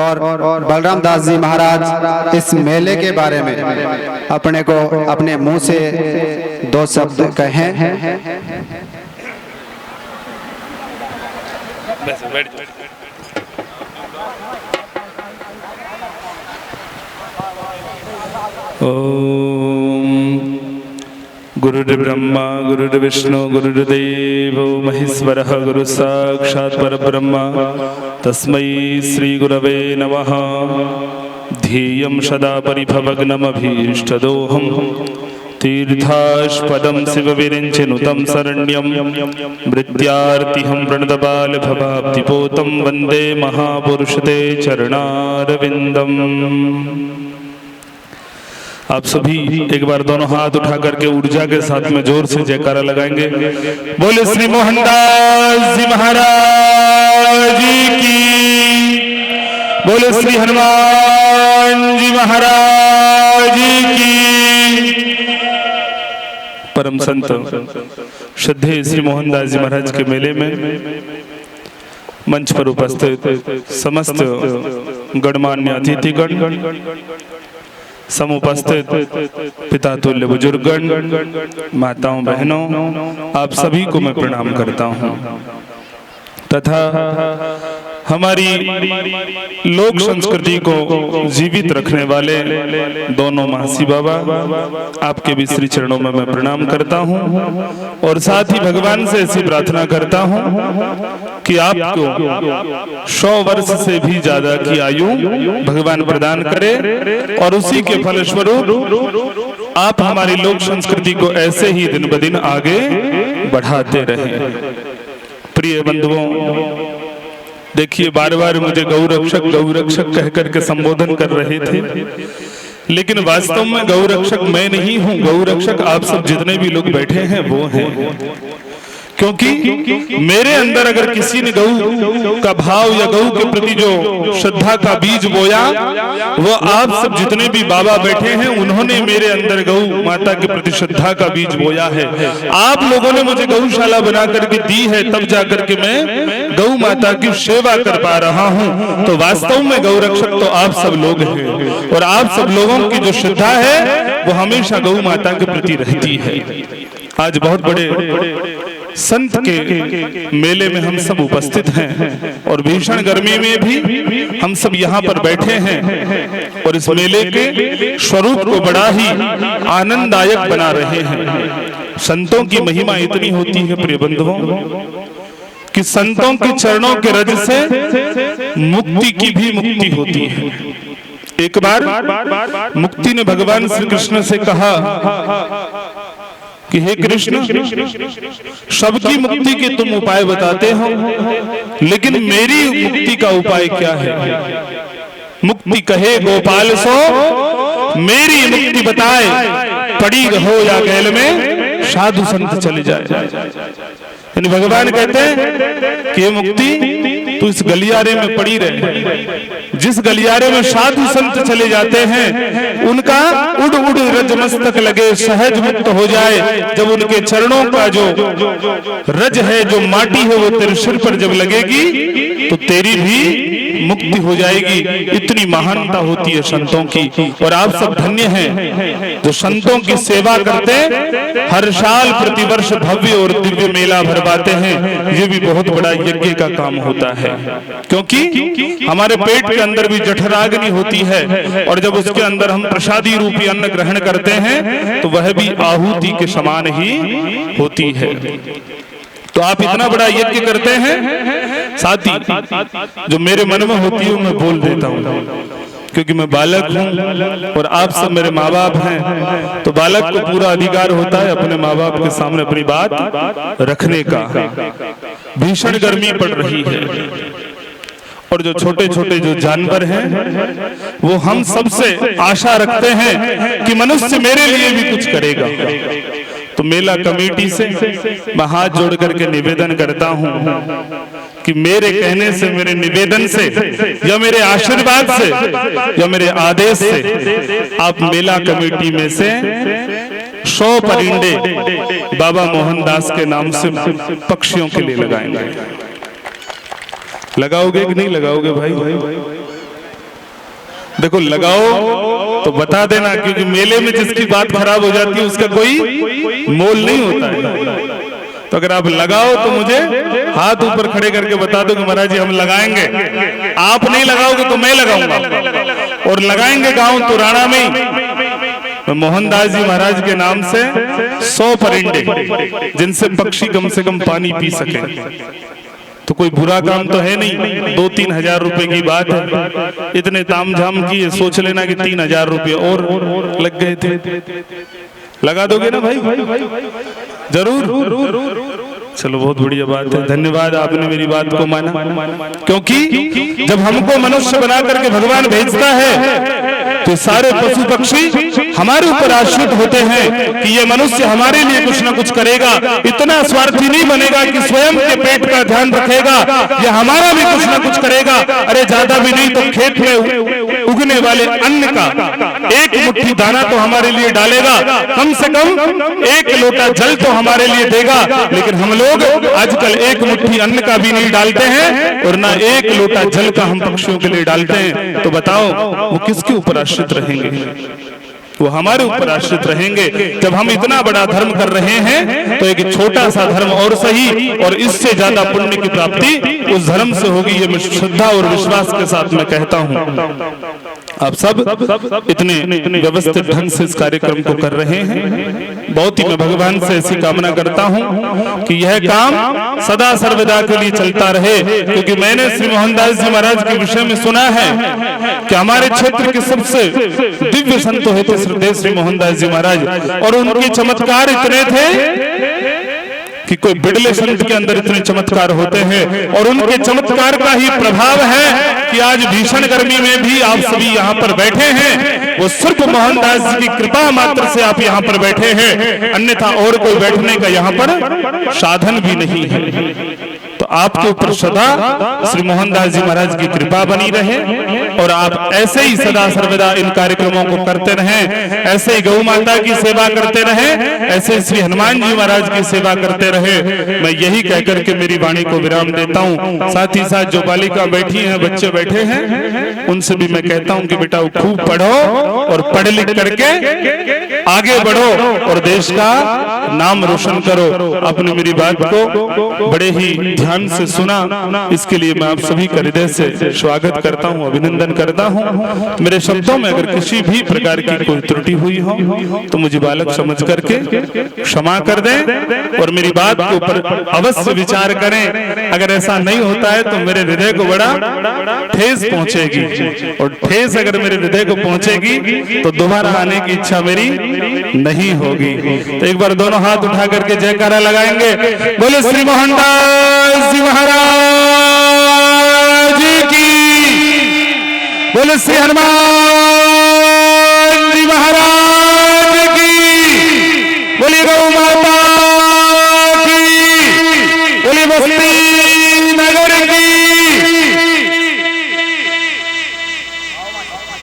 और बलराम दास जी महाराज इस मेले के बारे में अपने को अपने मुंह से दो शब्द कहें। ओम गुरुर्ब्रह्मा गुरुर्विष्णु गुरुर्देवो महेश्वरः गुरु साक्षात् परब्रह्म तस्मै श्री गुरवे नमः। ध्येयं सदा परिभवग्नमभीष्टदोहं तीर्थास्पदं शिवविरिञ्चिनुतं शरण्यं मृत्यार्तिहं प्रणतबालभवाब्धिपोतं वन्दे महापुरुषते चरणारविन्दम्। आप सभी एक बार दोनों हाथ उठा करके ऊर्जा के साथ में जोर से जयकारा लगाएंगे। बोले श्री मोहनदास जी महाराज की, बोले श्री हनुमान जी महाराज की। परम संत श्रद्धेय श्री मोहनदास जी महाराज के मेले में मंच पर उपस्थित समस्त गणमान्य अतिथिगण, समुपस्थित पिता तुल्य बुजुर्गगण, माताओं बहनों, आप सभी को मैं प्रणाम करता हूं तथा हमारी लोक संस्कृति को जीवित रखने वाले दोनों महासी बाबा, आपके भी श्री चरणों में मैं प्रणाम करता हूं और साथ ही भगवान से ऐसी प्रार्थना करता हूं कि आपको 100 वर्ष से भी ज्यादा की आयु भगवान प्रदान करे और उसी के फलस्वरूप आप हमारी लोक संस्कृति को ऐसे ही दिन ब दिन आगे बढ़ाते रहें। प्रिय बंधुओं, देखिए बार बार मुझे गौरक्षक कह करके संबोधन कर रहे थे, लेकिन वास्तव में गौरक्षक मैं नहीं हूं, गौरक्षक आप सब जितने भी लोग बैठे हैं वो हैं। क्योंकि मेरे अंदर अगर किसी ने गौ का भाव या गौ के प्रति जो श्रद्धा का बीज बोया, वो आप सब जितने भी बाबा बैठे हैं उन्होंने मेरे अंदर गौ माता के प्रति श्रद्धा का बीज बोया है। आप लोगों ने मुझे गौशाला बना करके दी है, तब जाकर के मैं गौ माता की सेवा कर पा रहा हूं। तो वास्तव में गौरक्षक तो आप सब लोग हैं और आप सब लोगों की जो श्रद्धा है वो हमेशा गौ माता के प्रति रहती है। आज बहुत बड़े संत के मेले में हम सब उपस्थित हैं और भीषण गर्मी में भी हम सब यहाँ पर बैठे हैं और इस मेले के स्वरूप को बड़ा ही आनंददायक बना रहे हैं। संतों की महिमा इतनी होती है प्रिय बंधुओं कि संतों के चरणों के रज से मुक्ति की भी मुक्ति होती है। एक बार मुक्ति ने भगवान श्री कृष्ण से कहा कि हे कृष्ण, सबकी मुक्ति के तुम उपाय बताते हो, लेकिन मेरी मुक्ति का उपाय क्या है? मुक्ति कहे गोपाल सो मेरी मुक्ति बताए, पड़ी हो या गैल में साधु संत चले जाए। यानी भगवान कहते हैं कि ये मुक्ति तू इस गलियारे में पड़ी रहे। जिस गलियारे में साधु संत चले जाते हैं उनका उड़ उड़ रज मस्तक लगे, सहज मुक्त हो जाए। जब उनके चरणों का जो रज है, जो माटी है, वो तेरे सिर पर जब लगेगी तो तेरी भी मुक्ति हो जाएगी। इतनी महानता होती है संतों की और आप सब धन्य हैं जो संतों की सेवा करते, हर साल प्रतिवर्ष भव्य और दिव्य मेला भरवाते हैं। ये भी बहुत बड़ा यज्ञ का काम होता है, क्योंकि हमारे पेट के अंदर भी जठराग्नि होती है और जब उसके अंदर हम प्रसादी रूपी अन्न ग्रहण करते हैं तो वह भी आहुति के समान ही होती है। तो आप इतना बड़ा यज्ञ करते हैं, साथ ही जो मेरे मन में होती है मैं बोल देता हूँ, क्योंकि मैं बालक हूँ और आप सब मेरे माँ बाप हैं। तो बालक को पूरा अधिकार होता है अपने माँ बाप के सामने अपनी बात रखने का। भीषण गर्मी पड़ रही है और जो छोटे छोटे जो जानवर हैं वो हम सबसे आशा रखते हैं कि मनुष्य मेरे लिए भी कुछ करेगा। तो मेला कमेटी से मैं हाथ जोड़ करके निवेदन करता हूं कि मेरे कहने से, मेरे निवेदन से या मेरे आशीर्वाद से या मेरे आदेश से आप मेला कमेटी में से 100 परिंदे बाबा मोहनदास के नाम से पक्षियों के लिए लगाएंगे। लगाओगे कि नहीं लगाओगे भाई? देखो लगाओ तो बता देना, क्योंकि मेले में जिसकी बात खराब हो जाती है उसका कोई मोल नहीं होता है। तो अगर आप लगाओ तो मुझे हाथ ऊपर खड़े करके बता दो कि महाराज जी हम लगाएंगे। आप नहीं लगाओगे तो मैं लगाऊंगा, और लगाएंगे गांव तुराना में तो मोहनदास जी महाराज के नाम से 100 परिंदे, जिनसे पक्षी कम से कम पानी पी सके। तो कोई बुरा काम तो है नहीं, 2-3 हजार रुपए की बात है। इतने तामझाम की सोच लेना कि 3 हजार रुपये और लग गए थे। लगा दोगे ना भाई? जरूर। चलो बहुत बढ़िया बात है, धन्यवाद आपने मेरी बात को माना। क्योंकि जब हमको मनुष्य बना करके भगवान भेजता है तो सारे पशु पक्षी हमारे ऊपर आश्रित होते हैं कि ये मनुष्य हमारे लिए कुछ ना कुछ करेगा। इतना स्वार्थी नहीं बनेगा कि स्वयं के पेट का ध्यान रखेगा, ये हमारा भी कुछ ना कुछ करेगा। अरे ज्यादा भी नहीं तो खेत में उगने वाले अन्न का एक मुट्ठी दाना तो हमारे लिए डालेगा, कम से कम 1 लोटा जल तो हमारे लिए देगा। लेकिन हम लोग आजकल 1 मुट्ठी अन्न का भी नहीं डालते हैं और ना 1 लोटा जल का हम पक्षियों के लिए डालते हैं। तो बताओ वो किसके ऊपर आश्रित रहेंगे? वो हमारे ऊपर आश्रित रहेंगे। जब हम इतना बड़ा धर्म कर रहे हैं तो एक छोटा सा धर्म और सही, और इससे ज्यादा पुण्य की प्राप्ति उस धर्म से होगी, ये मैं श्रद्धा और विश्वास के साथ मैं कहता हूँ। आप सब इतने व्यवस्थित ढंग से इस कार्यक्रम को कर रहे हैं, बहुत ही मैं भगवान से ऐसी कामना करता हूं कि यह काम सदा सर्वदा के लिए चलता रहे। क्योंकि मैंने श्री मोहनदास जी महाराज के विषय में सुना है कि हमारे क्षेत्र के सबसे दिव्य संत होते श्री मोहनदास जी महाराज, और उनके चमत्कार इतने थे कि कोई बिड़ले संत के अंदर इतने चमत्कार होते हैं। और उनके चमत्कार का ही प्रभाव है कि आज भीषण गर्मी में भी आप सभी यहाँ पर बैठे हैं। वो सिर्फ मोहनदास जी की कृपा मात्र से आप यहाँ पर बैठे हैं, अन्यथा और कोई बैठने का यहाँ पर साधन भी नहीं है। तो आपके ऊपर सदा श्री मोहनदास जी महाराज की कृपा बनी रहे, और आप ऐसे ही सदा सर्वदा इन कार्यक्रमों को करते रहें, ऐसे ही गौ माता की सेवा करते रहें, ऐसे श्री हनुमान जी महाराज की सेवा करते रहे। मैं यही कहकर के मेरी वाणी को विराम देता हूँ। साथ ही साथ जो बालिका बैठी हैं, बच्चे बैठे हैं, उनसे भी मैं कहता हूँ कि बेटा खूब पढ़ो और पढ़ लिख करके आगे बढ़ो और देश का नाम रोशन करो। आपने मेरी बात को बड़े ही ध्यान से सुना, इसके लिए मैं आप सभी का हृदय से स्वागत करता हूं, अभिनंदन करता हूं। मेरे शब्दों में अगर किसी भी प्रकार की कोई त्रुटि हुई हो तो मुझे बालक समझ करके क्षमा कर दें, और मेरी बात के ऊपर अवश्य विचार करें। अगर ऐसा नहीं होता है तो मेरे हृदय को बड़ा ठेस पहुंचेगी, और ठेस अगर मेरे हृदय को पहुंचेगी तो दोबारा आने की इच्छा मेरी नहीं होगी। तो एक बार दोनों हाथ उठा करके जयकारा लगाएंगे, बोले श्री मोहनदास जी महाराज की, बोले श्री हनुमान